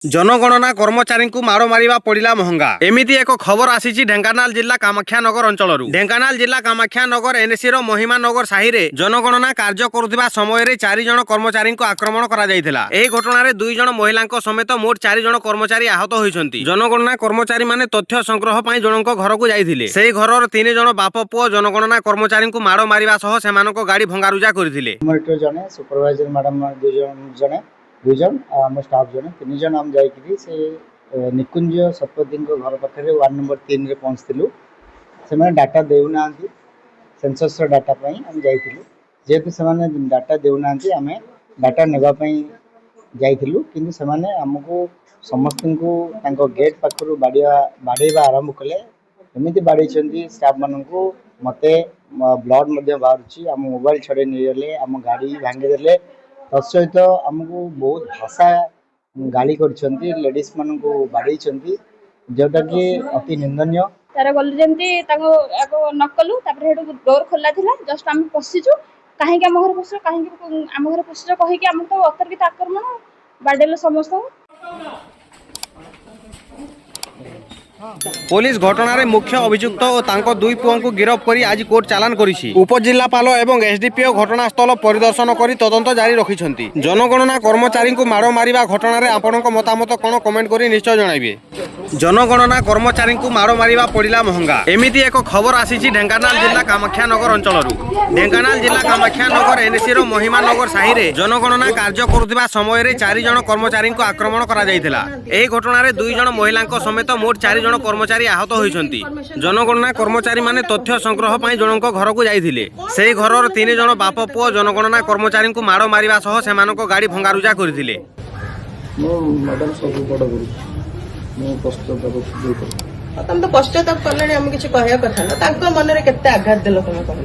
जनगणना कर्मचारी को माड़ मारिबा पड़िला महंगा। एमिति एक खबर आसी ढेंकानाल जिला कामाख्यानगर अंचल। ढेंकानाल जिला कामाख्यानगर एनएसी रो महिमानगर साहि रे जनगणना कार्य करुवा समय 4 जन कर्मचारी को आक्रमण करा जायथिला। एही घटना रे 2 जन महिला समेत मोट 4 जन कर्मचारी आहत होइछन्ति। जनगणना कर्मचारी माने तथ्य संग्रह पई जनक घर को जायथिले। सेही घरर 3 जन बाप पुओ जनगणना कर्मचारी को माड़ मारिबा सह सेमानको गाड़ी भंगारुजा करथिले। जने सुपरवाइजर मैडम 2 जन आम स्टाफ जने 3 जन आम जाइकरी से निकुंज सतपति घर पाखे वार्ड नंबर 3 रे पहुँचलु। से डाटा देना सेंसस डाटा आम जाइलु। जेहेतु से डाटा देना आम डाटा नापी जाइलु कि आमको समस्त को गेट पाखर बाड़ेबा आरंभ कले। एमती बाड़ी स्टाफ मान मत ब्लड बाहर आम मोबाइल छड़े नहीं आम गाड़ी भांगीदे। तत्सहित आमको बहुत भाषा गाली लेडीज मान को बाड़ी जोटा कि अति निंदनीय। तार गलु जमती नकलु डोर खोला थिला जस्ट आम पशिचु कहीं आम घर पशिचु कहीं आम घर पशिचु कहीं आम तो अतर्कित आक्रमण बाडेल समस्त। पुलिस घटना रे मुख्य अभियुक्त और तांको 2 पुओं को गिरफ्त करी आज कोर्ट चालान करिछि। उपजिल्लापाल एवं एसडीपीओ घटनास्थल परिदर्शन करी तदंत जारी रखिछन्ति। जनगणना कर्मचारी को माड़ मारिबा घटना रे आपनक मतामत कोन कमेंट करी निश्चय जणाइबे। जनगणना कर्मचारी को माड़ मारिबा पड़िला महंगा। एमिति एक खबर आसी ढेंकानाल जिला कामाख्यानगर अंचल। ढेंकानाल जिला कामाख्यानगर एनएसी रो महिमानगर साहि रे जनगणना कार्य करुवा समय 4 जन कर्मचारी को आक्रमण करा जायथिला। एही घटना रे 2 जन महिला समेत मोट 4 जन कर्मचारी आहत होइछन्ति। जनगणना कर्मचारी माने तथ्य संग्रह पई जनक घर को जाइथिले। सेही घरर 3 जन बाप पुओ जनगणना कर्मचारी को माड़ मारिबा सह सेमानको गाड़ी भंगारुजा करथिले। मैडम सब बड़ गुरु मो पश्चाताप तो पश्चाताप कले किसी कहया कथा ना मन में केते आघात देल तुम कह।